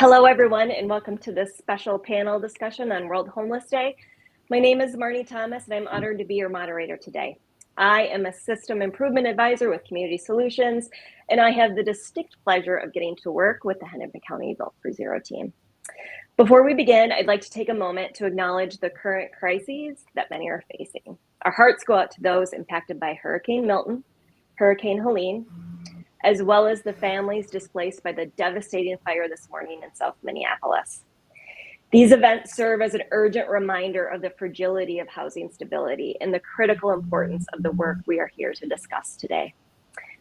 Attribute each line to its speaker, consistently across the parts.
Speaker 1: Hello, everyone, and welcome to this special panel discussion on World Homeless Day. My name is Marnie Thomas, and I'm honored to be your moderator today. I am a system improvement advisor with Community Solutions, and I have the distinct pleasure of getting to work with the Hennepin County Built for Zero team. Before we begin, I'd like to take a moment to acknowledge the current crises that many are facing. Our hearts go out to those impacted by Hurricane Milton, Hurricane Helene, as well as the families displaced by the devastating fire this morning in South Minneapolis. These events serve as an urgent reminder of the fragility of housing stability and the critical importance of the work we are here to discuss today.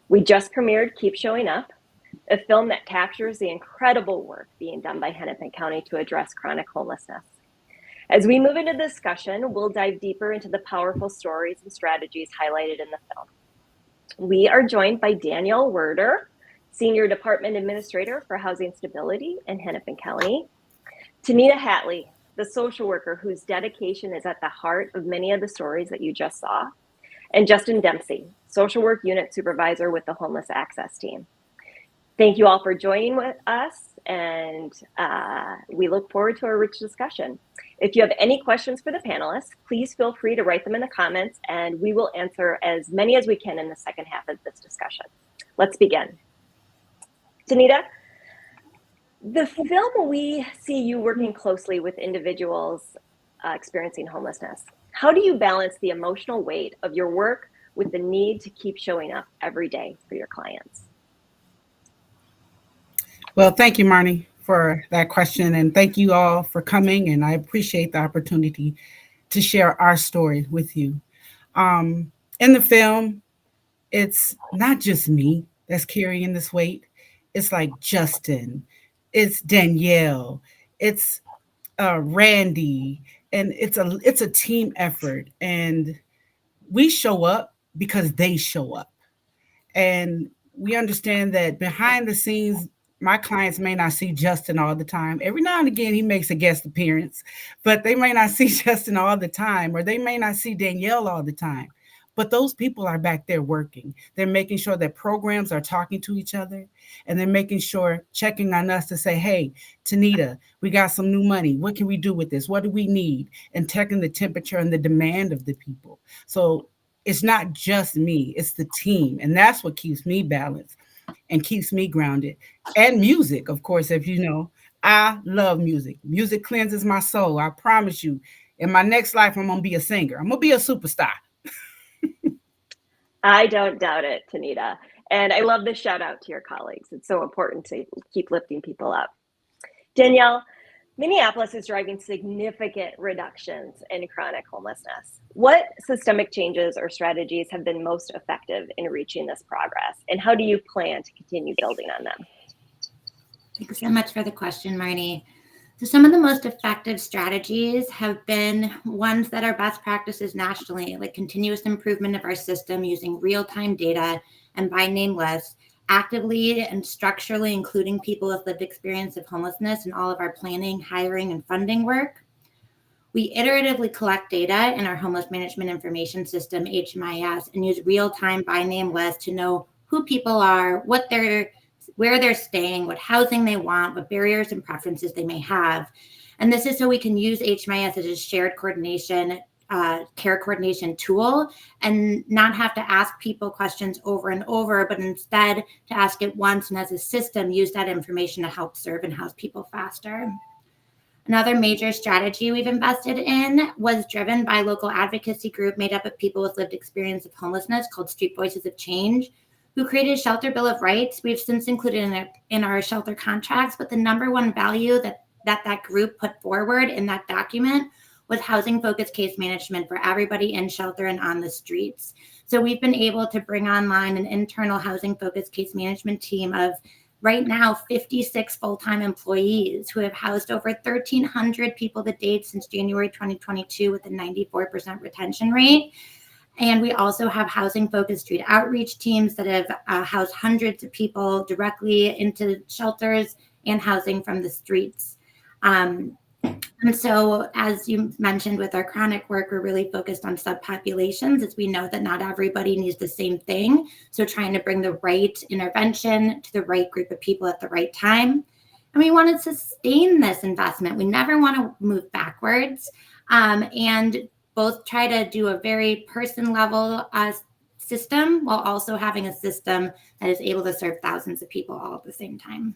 Speaker 1: We just premiered Keep Showing Up, a film that captures the incredible work being done by Hennepin County to address chronic homelessness. As we move into the discussion, we'll dive deeper into the powerful stories and strategies highlighted in the film. We are joined by Danielle Werder, Senior Department Administrator for Housing Stability in Hennepin County, Tanita Hatley, the social worker whose dedication is at the heart of many of the stories that you just saw, and Justin Dempsey, Social Work Unit Supervisor with the Homeless Access Team. Thank you all for joining with us, and we look forward to a rich discussion. If you have any questions for the panelists, please feel free to write them in the comments, and we will answer as many as we can in the second half of this discussion. Let's begin. Tanita, the film, we see you working closely with individuals experiencing homelessness. How do you balance the emotional weight of your work with the need to keep showing up every day for your clients?
Speaker 2: Well, thank you, Marnie, for that question. And thank you all for coming. And I appreciate the opportunity to share our story with you. In the film, it's not just me that's carrying this weight. It's like Justin, it's Danielle, it's Randy, and it's a team effort. And we show up because they show up. And we understand that behind the scenes, my clients may not see Justin all the time. Every now and again, he makes a guest appearance, but they may not see Justin all the time, or they may not see Danielle all the time. But those people are back there working. They're making sure that programs are talking to each other, and they're making sure, checking on us to say, hey, Tanita, we got some new money. What can we do with this? What do we need? And checking the temperature and the demand of the people. So it's not just me, it's the team. And that's what keeps me balanced and keeps me grounded. And music, of course, if you know, I love music. Music cleanses my soul. I promise you, in my next life, I'm going to be a singer. I'm going to be a superstar.
Speaker 1: I don't doubt it, Tanita. And I love the shout out to your colleagues. It's so important to keep lifting people up. Danielle, Minneapolis is driving significant reductions in chronic homelessness. What systemic changes or strategies have been most effective in reaching this progress? And how do you plan to continue building on them?
Speaker 3: Thanks so much for the question, Marnie. So some of the most effective strategies have been ones that are best practices nationally, like continuous improvement of our system using real-time data and by name lists, actively and structurally including people with lived experience of homelessness in all of our planning, hiring, and funding work. We iteratively collect data in our homeless management information system, HMIS, and use real-time by name lists to know who people are, where they're staying, what housing they want, what barriers and preferences they may have. And this is so we can use HMIS as a shared coordination, care coordination tool and not have to ask people questions over and over, but instead to ask it once and as a system, use that information to help serve and house people faster. Another major strategy we've invested in was driven by a local advocacy group made up of people with lived experience of homelessness called Street Voices of Change, who created a shelter bill of rights. We've since included in our shelter contracts, but the number one value that group put forward in that document was housing-focused case management for everybody in shelter and on the streets. So we've been able to bring online an internal housing-focused case management team of right now 56 full-time employees who have housed over 1,300 people to date since January 2022 with a 94% retention rate. And we also have housing-focused street outreach teams that have housed hundreds of people directly into shelters and housing from the streets. And so, as you mentioned with our chronic work, we're really focused on subpopulations, as we know that not everybody needs the same thing. So trying to bring the right intervention to the right group of people at the right time. And we want to sustain this investment. We never want to move backwards, and both try to do a very person level system while also having a system that is able to serve thousands of people all at the same time.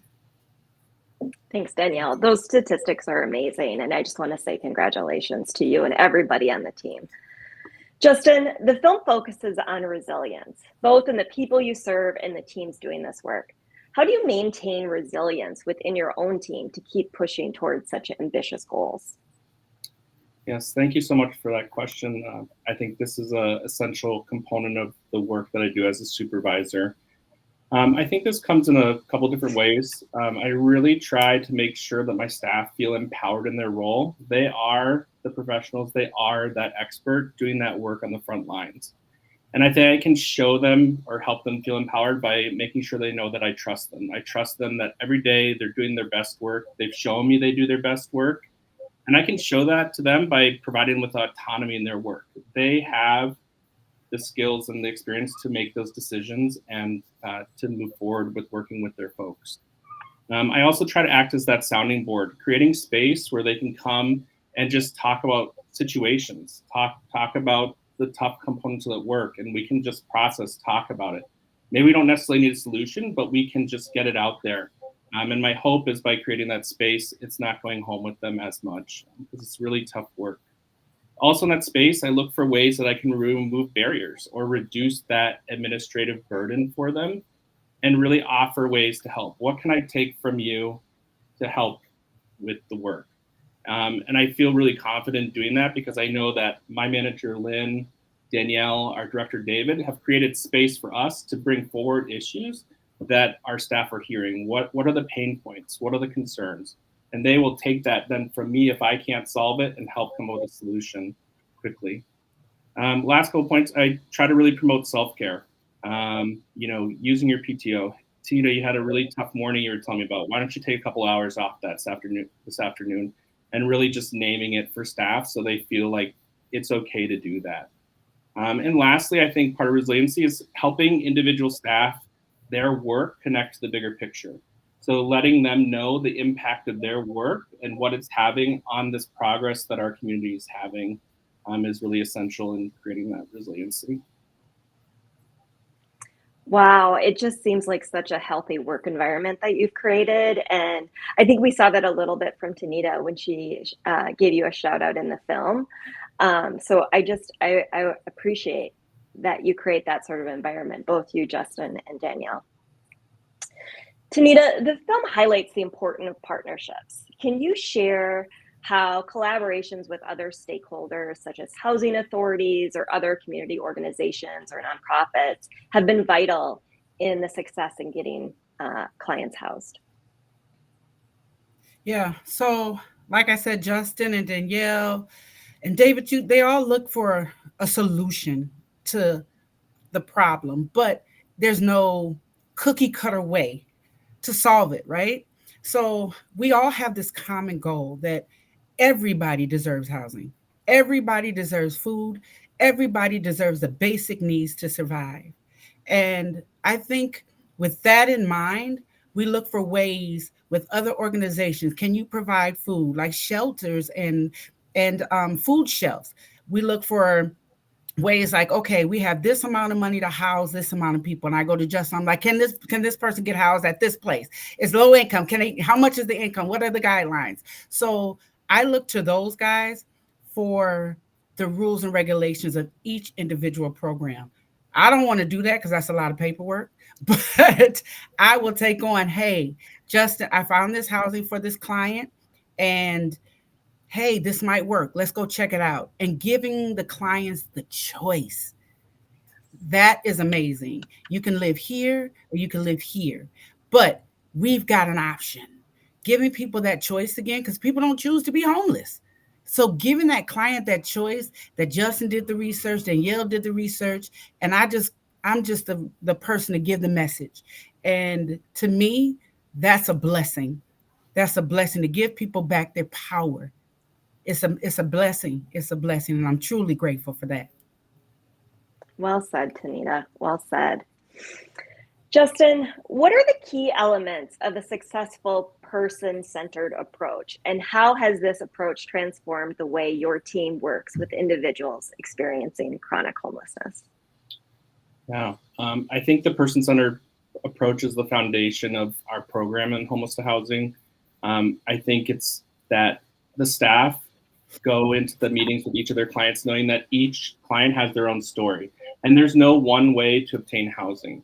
Speaker 1: Thanks, Danielle. Those statistics are amazing. And I just want to say congratulations to you and everybody on the team. Justin, the film focuses on resilience, both in the people you serve and the teams doing this work. How do you maintain resilience within your own team to keep pushing towards such ambitious goals?
Speaker 4: Yes, thank you so much for that question. I think this is an essential component of the work that I do as a supervisor. I think this comes in a couple different ways. I really try to make sure that my staff feel empowered in their role. They are the professionals, they are that expert doing that work on the front lines. And I think I can show them or help them feel empowered by making sure they know that I trust them. I trust them that every day they're doing their best work. They've shown me they do their best work. And I can show that to them by providing them with autonomy in their work. They have the skills and the experience to make those decisions and to move forward with working with their folks. I also try to act as that sounding board, creating space where they can come and just talk about situations, talk about the tough components of the work, and we can just talk about it. Maybe we don't necessarily need a solution, but we can just get it out there. And my hope is by creating that space, it's not going home with them as much because it's really tough work. Also in that space, I look for ways that I can remove barriers or reduce that administrative burden for them and really offer ways to help. What can I take from you to help with the work? And I feel really confident doing that because I know that my manager, Lynn, Danielle, our director, David, have created space for us to bring forward issues that our staff are hearing. What are the pain points? What are the concerns? And they will take that then from me if I can't solve it and help come up with a solution quickly. Last couple points, I try to really promote self-care. Using your PTO. Tina, you had a really tough morning you were telling me about. Why don't you take a couple hours off this afternoon and really just naming it for staff so they feel like it's okay to do that. And lastly, I think part of resiliency is helping individual staff, their work connect to the bigger picture. So letting them know the impact of their work and what it's having on this progress that our community is having is really essential in creating that resiliency.
Speaker 1: Wow, it just seems like such a healthy work environment that you've created. And I think we saw that a little bit from Tanita when she gave you a shout out in the film. So I appreciate that you create that sort of environment, both you, Justin, and Danielle. Tanita, the film highlights the importance of partnerships. Can you share how collaborations with other stakeholders, such as housing authorities or other community organizations or nonprofits, have been vital in the success in getting clients housed?
Speaker 2: Yeah. So, like I said, Justin and Danielle and David, they all look for a solution to the problem, but there's no cookie cutter way to solve it, right? So we all have this common goal that everybody deserves housing. Everybody deserves food. Everybody deserves the basic needs to survive. And I think with that in mind, we look for ways with other organizations. Can you provide food like shelters and food shelves? We look for ways like, okay, we have this amount of money to house this amount of people, and I go to Justin, I'm like, can this person get housed at this place? It's low income. How much is the income? What are the guidelines? So I look to those guys for the rules and regulations of each individual program. I don't want to do that because that's a lot of paperwork, but I will take on, hey, Justin, I found this housing for this client, and hey, this might work. Let's go check it out. And giving the clients the choice. That is amazing. You can live here or you can live here, but we've got an option. Giving people that choice again, because people don't choose to be homeless. So giving that client that choice, that Justin did the research, Danielle did the research, and I'm just the person to give the message. And to me, that's a blessing. That's a blessing to give people back their power. It's a blessing. It's a blessing, and I'm truly grateful for that.
Speaker 1: Well said, Tanita. Well said. Justin, what are the key elements of a successful person-centered approach, and how has this approach transformed the way your team works with individuals experiencing chronic homelessness?
Speaker 4: Yeah, I think the person-centered approach is the foundation of our program in homeless to housing. I think it's that the staff go into the meetings with each of their clients knowing that each client has their own story, and there's no one way to obtain housing.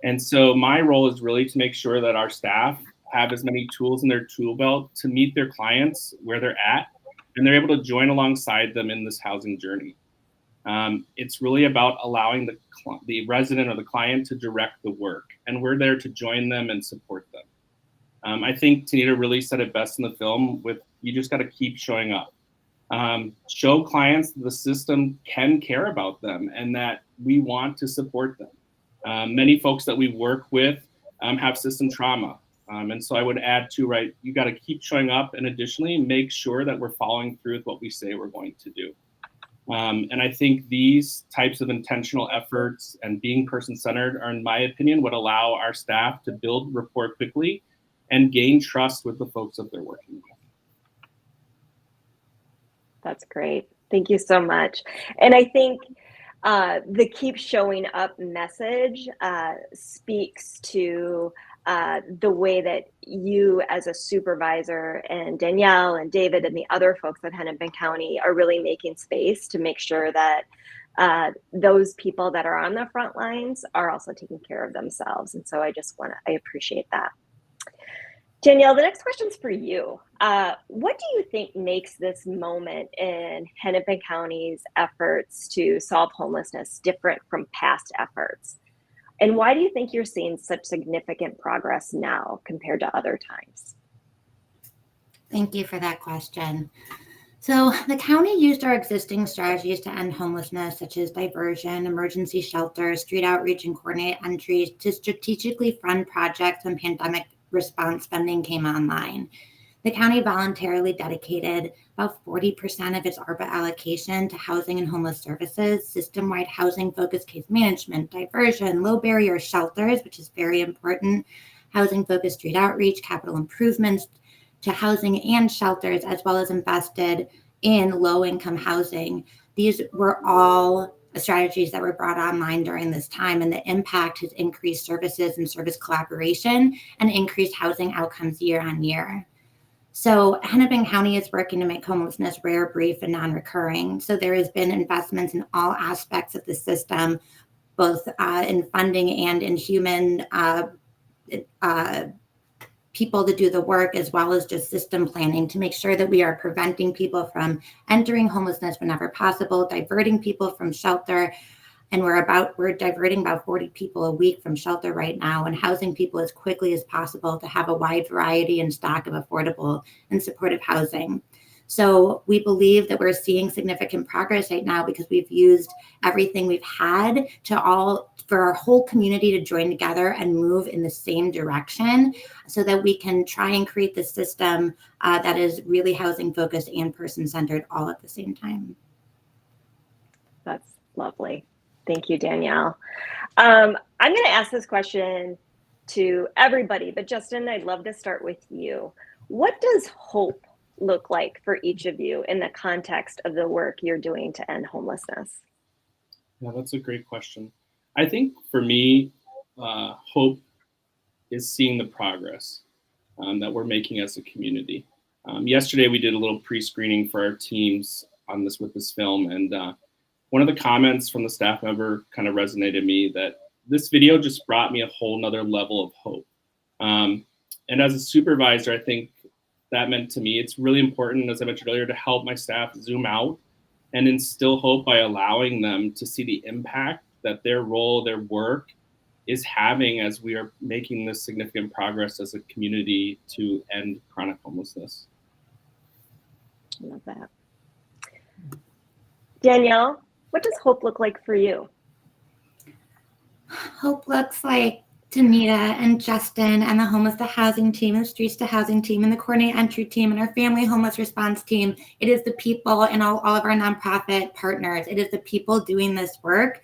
Speaker 4: And so my role is really to make sure that our staff have as many tools in their tool belt to meet their clients where they're at, and they're able to join alongside them in this housing journey. It's really about allowing the resident or the client to direct the work, and we're there to join them and support them. I think Tanita really said it best in the film with, you just got to keep showing up. Show clients the system can care about them and that we want to support them. Many folks that we work with have system trauma. And so I would add too, right, you got to keep showing up, and additionally make sure that we're following through with what we say we're going to do. And I think these types of intentional efforts and being person-centered are, in my opinion, what allow our staff to build rapport quickly and gain trust with the folks that they're working with.
Speaker 1: That's great. Thank you so much. And I think the keep showing up message speaks to the way that you as a supervisor and Danielle and David and the other folks at Hennepin County are really making space to make sure that those people that are on the front lines are also taking care of themselves. And so I appreciate that. Danielle, the next question's for you. What do you think makes this moment in Hennepin County's efforts to solve homelessness different from past efforts? And why do you think you're seeing such significant progress now compared to other times?
Speaker 3: Thank you for that question. So the county used our existing strategies to end homelessness, such as diversion, emergency shelters, street outreach, and coordinate entries to strategically fund projects when pandemic response funding came online. The county voluntarily dedicated about 40% of its ARPA allocation to housing and homeless services, system-wide housing-focused case management, diversion, low-barrier shelters, which is very important, housing-focused street outreach, capital improvements to housing and shelters, as well as invested in low-income housing. These were all strategies that were brought online during this time, and the impact has increased services and service collaboration and increased housing outcomes year on year. So Hennepin County is working to make homelessness rare, brief, and non-recurring. So there has been investments in all aspects of the system, both in funding and in human people to do the work, as well as just system planning to make sure that we are preventing people from entering homelessness whenever possible, diverting people from shelter. And we're diverting about 40 people a week from shelter right now, and housing people as quickly as possible to have a wide variety and stock of affordable and supportive housing. So we believe that we're seeing significant progress right now because we've used everything we've had for our whole community to join together and move in the same direction so that we can try and create the system that is really housing focused and person-centered all at the same time.
Speaker 1: That's lovely. Thank you, Danielle. I'm going to ask this question to everybody, but Justin, I'd love to start with you. What does hope look like for each of you in the context of the work you're doing to end homelessness?
Speaker 4: Yeah, that's a great question. I think for me, hope is seeing the progress that we're making as a community. Yesterday, we did a little pre-screening for our teams on with this film, and one of the comments from the staff member kind of resonated me that this video just brought me a whole nother level of hope. And as a supervisor, I think that meant to me, it's really important, as I mentioned earlier, to help my staff zoom out and instill hope by allowing them to see the impact that their role, their work is having as we are making this significant progress as a community to end chronic homelessness.
Speaker 1: I love that. Danielle, what does hope look like for you?
Speaker 3: Hope looks like Tanita and Justin and the Homeless to Housing team, and the Streets to Housing team, and the Coordinate Entry team, and our Family Homeless Response team. It is the people and all of our nonprofit partners. It is the people doing this work.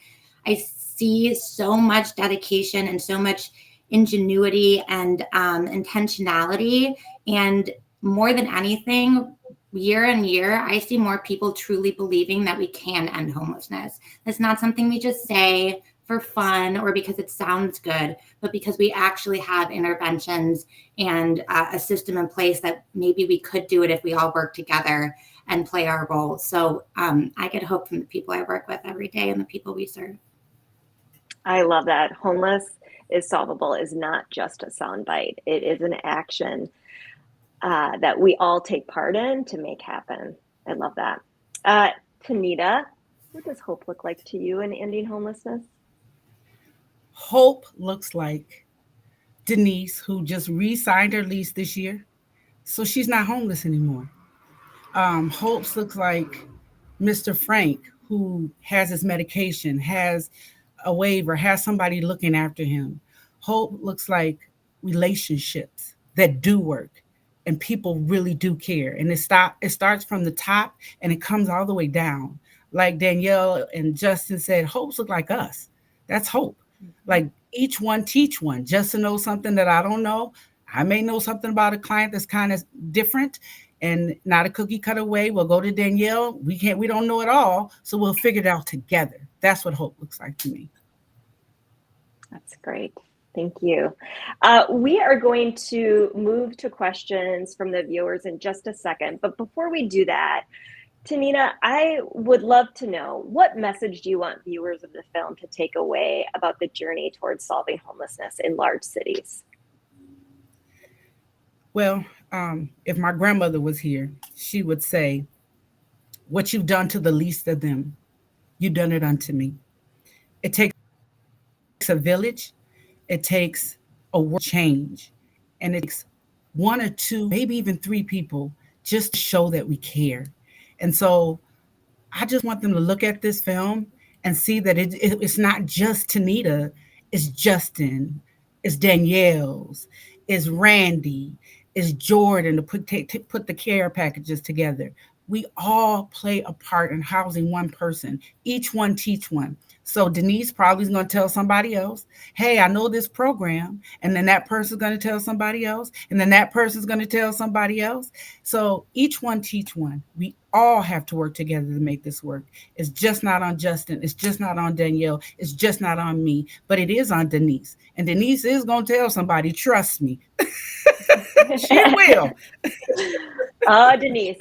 Speaker 3: I see so much dedication and so much ingenuity and intentionality. And more than anything, year on year, I see more people truly believing that we can end homelessness. It's not something we just say for fun or because it sounds good, but because we actually have interventions and a system in place that maybe we could do it if we all work together and play our role. So I get hope from the people I work with every day and the people we serve.
Speaker 1: I love that. Homeless is solvable is not just a soundbite. It is an action that we all take part in to make happen. I love that. Tanita, what does hope look like to you in ending homelessness?
Speaker 2: Hope looks like Denise, who just re-signed her lease this year, so she's not homeless anymore. Hopes looks like Mr. Frank, who has his medication, has a waiver, has somebody looking after him. Hope looks like relationships that do work and people really do care. And it starts from the top and it comes all the way down. Like Danielle and Justin said, hopes look like us. That's hope. Like each one teach one. Justin knows something that I don't know. I may know something about a client that's kind of different and not a cookie cutter way. We'll go to Danielle. We don't know it all. So we'll figure it out together. That's what hope looks like to me.
Speaker 1: That's great. Thank you. We are going to move to questions from the viewers in just a second. But before we do that, Tanita, I would love to know, what message do you want viewers of the film to take away about the journey towards solving homelessness in large cities?
Speaker 2: Well, if my grandmother was here, she would say, what you've done to the least of them, you've done it unto me. It takes a village, it takes a world change, and it takes one or two, maybe even three people just to show that we care. And so I just want them to look at this film and see that it's not just Tanita, it's Justin, it's Danielle's, it's Randy, it's Jordan to put the care packages together. We all play a part in housing one person. Each one teach one. So Denise probably is going to tell somebody else, hey, I know this program. And then that person's going to tell somebody else. And then that person's going to tell somebody else. So each one teach one. We all have to work together to make this work. It's just not on Justin. It's just not on Danielle. It's just not on me. But it is on Denise. And Denise is going to tell somebody, trust me. She will.
Speaker 1: Denise.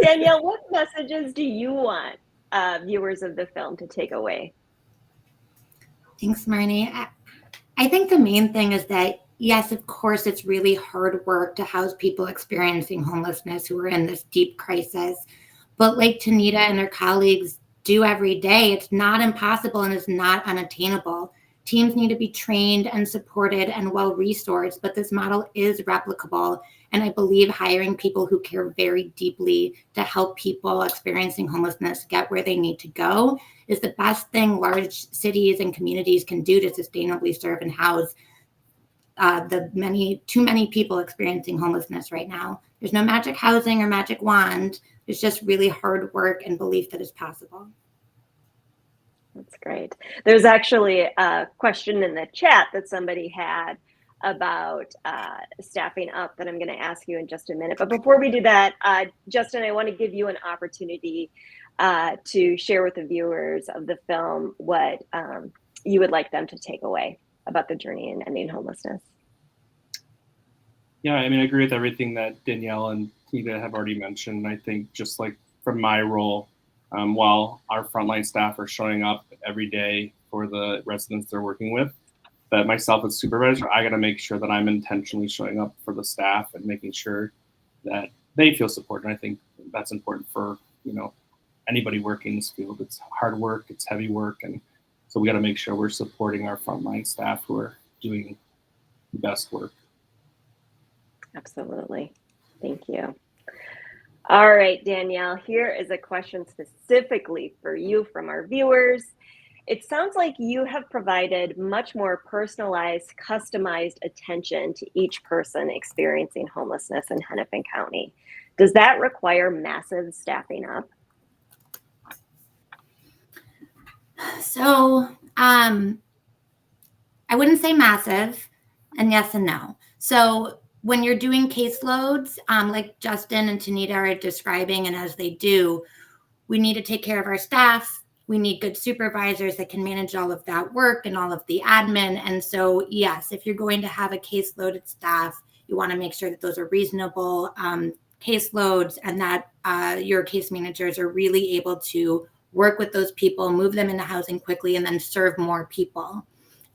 Speaker 1: Danielle, what messages do you want viewers of the film to take away?
Speaker 3: Thanks, Marnie. I think the main thing is that, yes, of course, it's really hard work to house people experiencing homelessness who are in this deep crisis. But like Tanita and her colleagues do every day, it's not impossible and it's not unattainable. Teams need to be trained and supported and well-resourced, but this model is replicable. And I believe hiring people who care very deeply to help people experiencing homelessness get where they need to go is the best thing large cities and communities can do to sustainably serve and house too many people experiencing homelessness right now. There's no magic housing or magic wand. There's just really hard work and belief that it's possible.
Speaker 1: That's great. There's actually a question in the chat that somebody had about staffing up that I'm going to ask you in just a minute. But before we do that, Justin, I want to give you an opportunity to share with the viewers of the film what you would like them to take away about the journey in ending homelessness.
Speaker 4: Yeah, I mean, I agree with everything that Danielle and Tina have already mentioned. I think just like from my role, while our frontline staff are showing up every day for the residents they're working with, that myself as supervisor, I got to make sure that I'm intentionally showing up for the staff and making sure that they feel supported. And I think that's important for, anybody working in this field. It's hard work, it's heavy work. And so we got to make sure we're supporting our frontline staff who are doing the best work.
Speaker 1: Absolutely. Thank you. All right, Danielle, here is a question specifically for you from our viewers. It sounds like you have provided much more personalized, customized attention to each person experiencing homelessness in Hennepin County. Does that require massive staffing up?
Speaker 3: So I wouldn't say massive, and yes and no. So when you're doing caseloads, like Justin and Tanita are describing, and as they do, we need to take care of our staff. We need good supervisors that can manage all of that work and all of the admin. And so, yes, if you're going to have a caseloaded staff, you want to make sure that those are reasonable caseloads and that your case managers are really able to work with those people, move them into housing quickly, and then serve more people.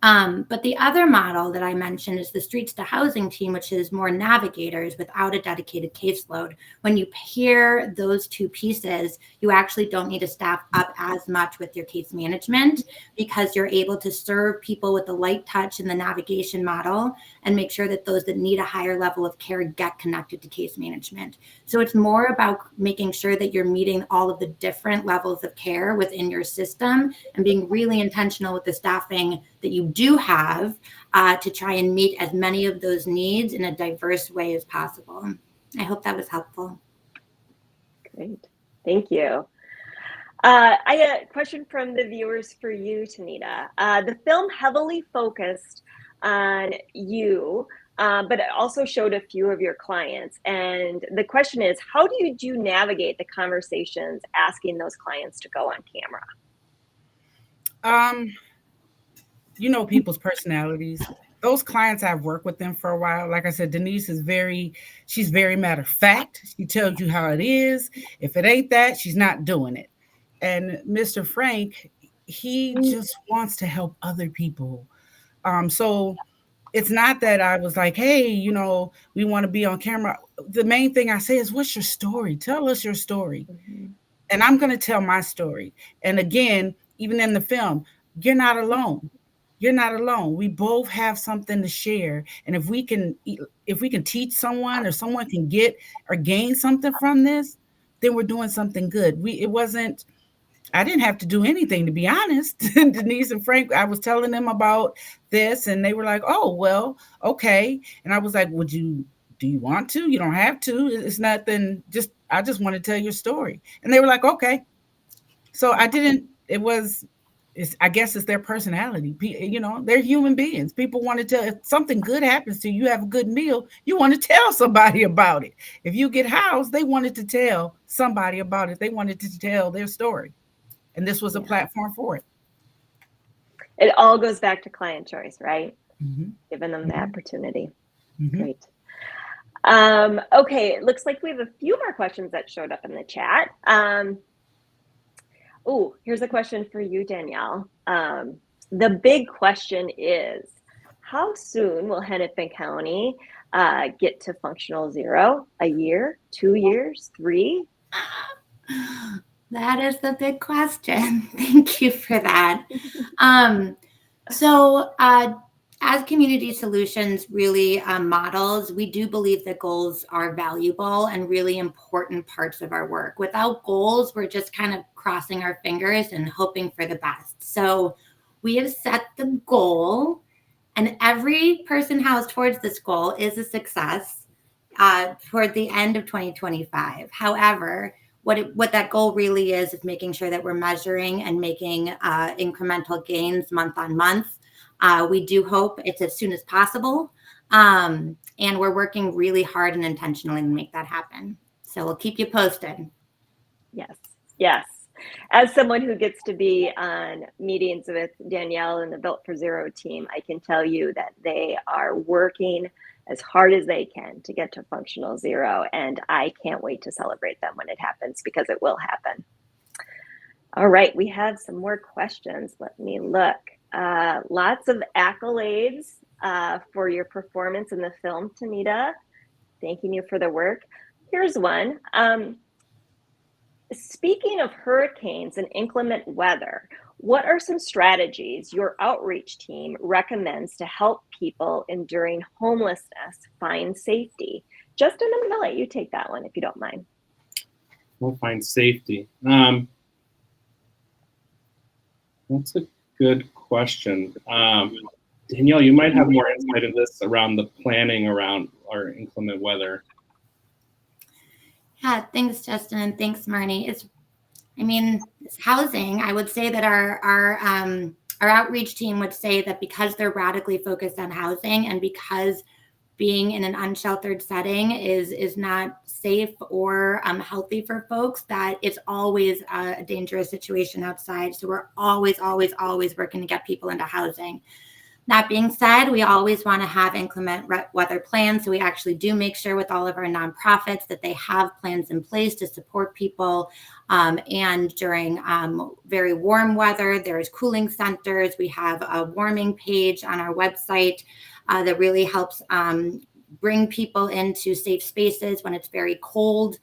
Speaker 3: But the other model that I mentioned is the Streets to Housing team, which is more navigators without a dedicated caseload. When you pair those two pieces, you actually don't need to staff up as much with your case management because you're able to serve people with a light touch in the navigation model and make sure that those that need a higher level of care get connected to case management. So it's more about making sure that you're meeting all of the different levels of care within your system and being really intentional with the staffing that you do have to try and meet as many of those needs in a diverse way as possible. I hope that was helpful.
Speaker 1: Great. Thank you. I had a question from the viewers for you, Tanita. The film heavily focused on you, but it also showed a few of your clients. And the question is, how did you navigate the conversations asking those clients to go on camera?
Speaker 2: You know people's personalities. Those clients, I've worked with them for a while. Like I said, Denise is she's very matter of fact. She tells you how it is. If it ain't that, she's not doing it. And Mr. Frank, he just wants to help other people. So it's not that I was like, hey, we want to be on camera. The main thing I say is, what's your story? Tell us your story. Mm-hmm. And I'm going to tell my story. And again, even in the film, you're not alone. You're not alone. We both have something to share. And if we can teach someone or someone can get or gain something from this, then we're doing something good. I didn't have to do anything, to be honest. Denise and Frank, I was telling them about this and they were like, oh, well, okay. And I was like, do you want to? You don't have to. It's nothing. I just want to tell your story. And they were like, okay. So I guess it's their personality. They're human beings. People want to tell, if something good happens to you, you have a good meal, you want to tell somebody about it. If you get housed, they wanted to tell somebody about it. They wanted to tell their story. And this was a platform for it.
Speaker 1: It all goes back to client choice, right?
Speaker 2: Mm-hmm.
Speaker 1: Giving them the opportunity.
Speaker 2: Mm-hmm.
Speaker 1: Great. Okay, it looks like we have a few more questions that showed up in the chat. Here's a question for you, Danielle. The big question is, how soon will Hennepin County get to functional zero? A year, 2 years, 3?
Speaker 3: That is the big question. Thank you for that. So as Community Solutions really models, we do believe that goals are valuable and really important parts of our work. Without goals, we're just kind of crossing our fingers and hoping for the best. So we have set the goal, and every person housed towards this goal is a success toward the end of 2025. However, what that goal really is making sure that we're measuring and making incremental gains month on month. We do hope it's as soon as possible. And we're working really hard and intentionally to make that happen. So we'll keep you posted.
Speaker 1: Yes. As someone who gets to be on meetings with Danielle and the Built for Zero team, I can tell you that they are working as hard as they can to get to functional zero. And I can't wait to celebrate them when it happens, because it will happen. All right, we have some more questions. Let me look. Lots of accolades for your performance in the film, Tanita. Thanking you for the work. Here's one. Speaking of hurricanes and inclement weather, what are some strategies your outreach team recommends to help people enduring homelessness find safety? Justin, I'm going to let you take that one if you don't mind.
Speaker 4: We'll find safety. That's a good question. Danielle, you might have more insight in this around the planning around our inclement weather.
Speaker 3: Yeah, thanks, Justin, and thanks, Marnie. It's housing. I would say that our our outreach team would say that because they're radically focused on housing and because being in an unsheltered setting is not safe or healthy for folks, that it's always a dangerous situation outside. So we're always working to get people into housing. That being said, we always want to have inclement weather plans. So we actually do make sure with all of our nonprofits that they have plans in place to support people. And during very warm weather, there's cooling centers. We have a warming page on our website that really helps bring people into safe spaces when it's very cold.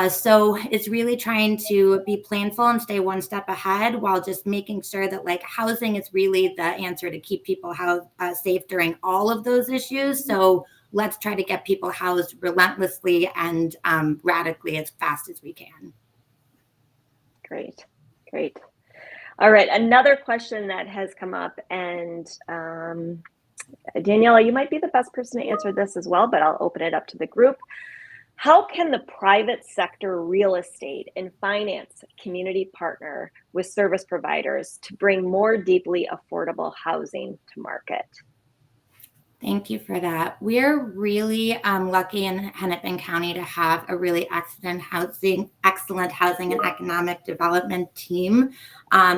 Speaker 3: So it's really trying to be planful and stay one step ahead while just making sure that like housing is really the answer to keep people safe during all of those issues. So let's try to get people housed relentlessly and radically as fast as we can.
Speaker 1: Great. All right, another question that has come up, and Daniela, you might be the best person to answer this as well, but I'll open it up to the group. How can the private sector real estate and finance community partner with service providers to bring more deeply affordable housing to market?
Speaker 3: Thank you for that. We're really lucky in Hennepin County to have a really excellent housing and economic development team.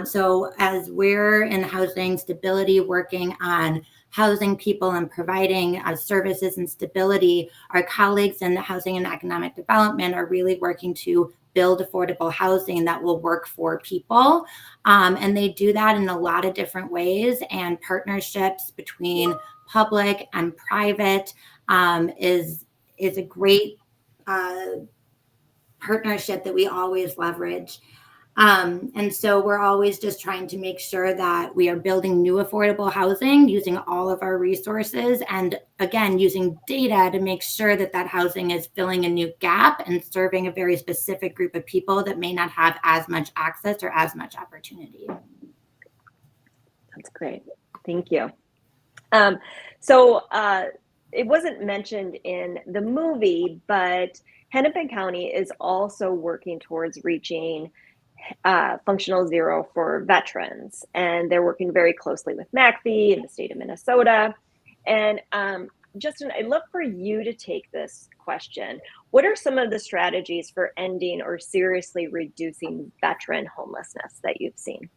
Speaker 3: So as we're in housing stability, working on housing people and providing services and stability, our colleagues in the housing and economic development are really working to build affordable housing that will work for people. And they do that in a lot of different ways, and partnerships between public and private is a great partnership that we always leverage. And so we're always just trying to make sure that we are building new affordable housing using all of our resources, and again, using data to make sure that that housing is filling a new gap and serving a very specific group of people that may not have as much access or as much opportunity.
Speaker 1: That's great. Thank you. So it wasn't mentioned in the movie, but Hennepin County is also working towards reaching functional zero for veterans, and they're working very closely with MACV in the state of Minnesota. And Justin, I'd love for you to take this question. What are some of the strategies for ending or seriously reducing veteran homelessness that you've seen?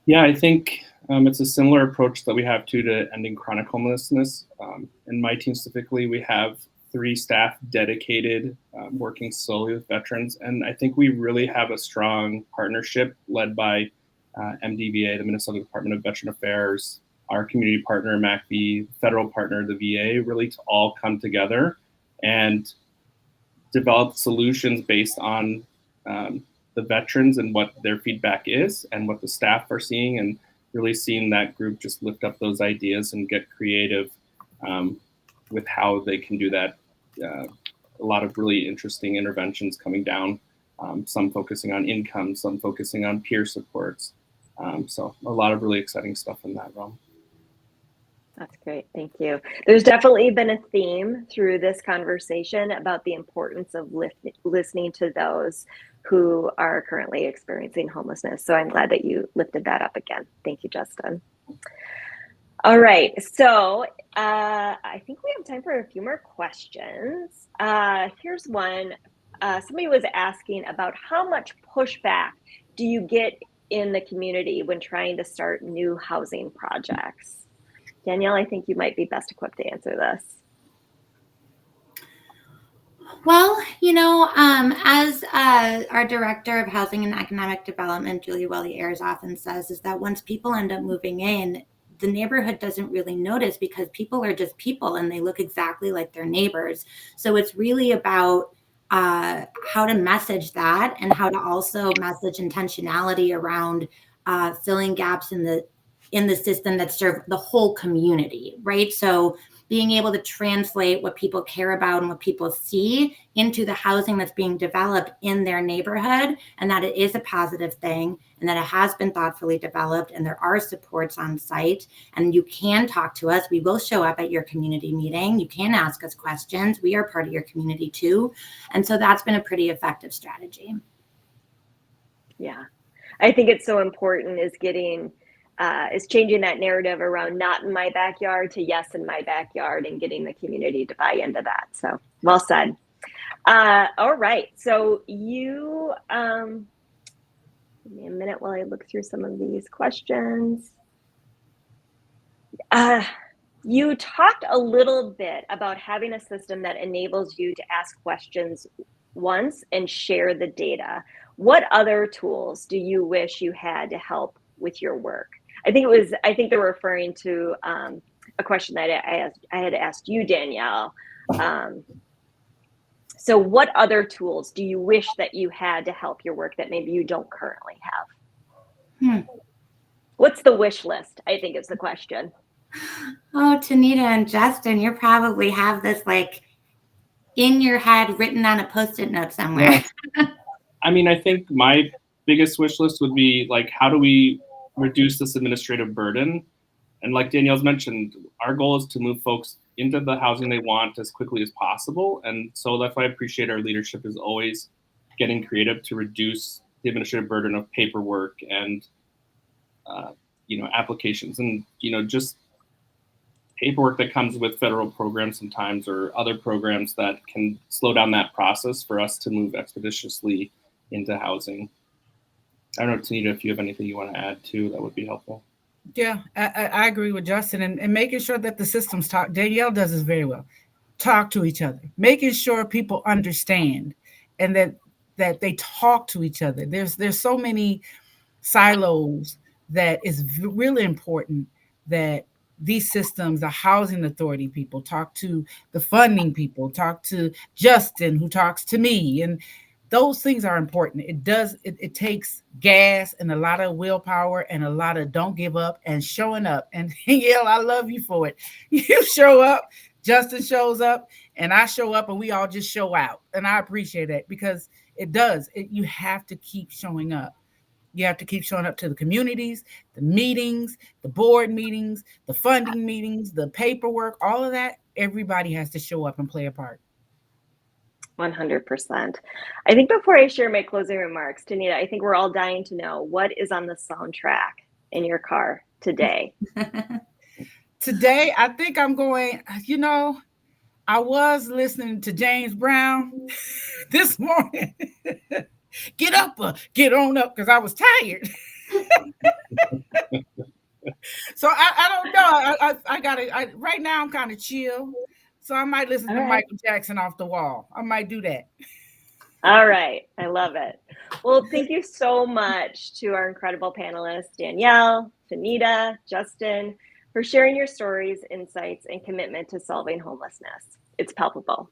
Speaker 4: Yeah, I think it's a similar approach that we have to ending chronic homelessness. In my team specifically, we have 3 staff dedicated, working solely with veterans. And I think we really have a strong partnership led by MDVA, the Minnesota Department of Veteran Affairs, our community partner, MACV, federal partner, the VA, really to all come together and develop solutions based on the veterans and what their feedback is and what the staff are seeing, and really seeing that group just lift up those ideas and get creative with how they can do that. A lot of really interesting interventions coming down, some focusing on income, some focusing on peer supports. So a lot of really exciting stuff in that realm.
Speaker 1: That's great. Thank you. There's definitely been a theme through this conversation about the importance of listening to those who are currently experiencing homelessness. So I'm glad that you lifted that up again. Thank you, Justin. All right. So I think we have time for a few more questions. Here's one. Somebody was asking about how much pushback do you get in the community when trying to start new housing projects? Danielle, I think you might be best equipped to answer this.
Speaker 3: Well, as our Director of Housing and Economic Development, Julie Welly-Ayers, often says, is that once people end up moving in, the neighborhood doesn't really notice because people are just people and they look exactly like their neighbors. So it's really about how to message that and how to also message intentionality around filling gaps in the system that serve the whole community, right? So being able to translate what people care about and what people see into the housing that's being developed in their neighborhood, and that it is a positive thing and that it has been thoughtfully developed and there are supports on site and you can talk to us. We will show up at your community meeting. You can ask us questions. We are part of your community too. And so that's been a pretty effective strategy.
Speaker 1: Yeah. I think it's so important is changing that narrative around not in my backyard to yes in my backyard and getting the community to buy into that. So well said. All right. So give me a minute while I look through some of these questions. You talked a little bit about having a system that enables you to ask questions once and share the data. What other tools do you wish you had to help with your work? I think they're referring to a question that I had asked you, Danielle. So what other tools do you wish that you had to help your work that maybe you don't currently have? What's the wish list, I think is the question.
Speaker 3: Oh, Tanita and Justin, you probably have this like in your head written on a Post-it note somewhere.
Speaker 4: Yeah. I mean, I think my biggest wish list would be like, how do we reduce this administrative burden? And like Danielle's mentioned, our goal is to move folks into the housing they want as quickly as possible. And so that's why I appreciate our leadership is always getting creative to reduce the administrative burden of paperwork and, applications and, just paperwork that comes with federal programs sometimes or other programs that can slow down that process for us to move expeditiously into housing. I don't know, Tanita, if you have anything you want to add too, that would be helpful.
Speaker 2: Yeah, I agree with Justin and making sure that the systems talk. Danielle does this very well. Talk to each other, making sure people understand and that they talk to each other. There's so many silos that is really important that these systems, the housing authority people talk to the funding people, talk to Justin, who talks to me. And those things are important. It takes gas and a lot of willpower and a lot of don't give up and showing up. And Danielle, I love you for it. You show up, Justin shows up, and I show up, and we all just show out. And I appreciate it because you have to keep showing up. You have to keep showing up to the communities, the meetings, the board meetings, the funding meetings, the paperwork, all of that. Everybody has to show up and play a part.
Speaker 1: 100%. I think before I share my closing remarks, Tanita, I think we're all dying to know what is on the soundtrack in your car today.
Speaker 2: Today, I think I'm going, I was listening to James Brown this morning. Get up, get on up, because I was tired. So I don't know. I got it. Right now, I'm kind of chill. So I might listen to Michael Jackson off the wall. I might do that.
Speaker 1: All right. I love it. Well, thank you so much to our incredible panelists, Danielle, Tanita, Justin, for sharing your stories, insights, and commitment to solving homelessness. It's palpable.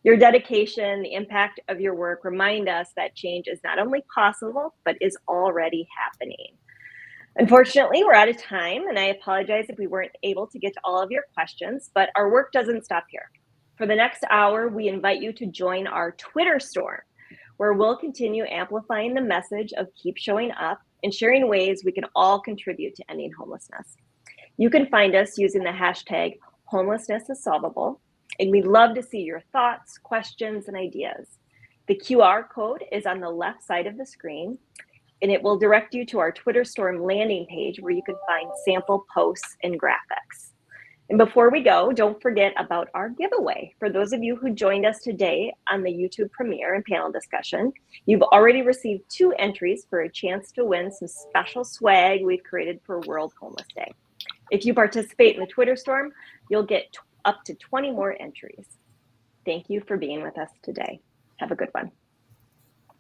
Speaker 1: Your dedication, the impact of your work remind us that change is not only possible, but is already happening. Unfortunately, we're out of time, and I apologize if we weren't able to get to all of your questions, but our work doesn't stop here. For the next hour, we invite you to join our Twitter storm, where we'll continue amplifying the message of keep showing up and sharing ways we can all contribute to ending homelessness. You can find us using the hashtag homelessnessissolvable, and we'd love to see your thoughts, questions, and ideas. The QR code is on the left side of the screen, and it will direct you to our Twitter Storm landing page where you can find sample posts and graphics. And before we go, don't forget about our giveaway. For those of you who joined us today on the YouTube premiere and panel discussion, you've already received 2 entries for a chance to win some special swag we've created for World Homeless Day. If you participate in the Twitter Storm, you'll get up to 20 more entries. Thank you for being with us today. Have a good one.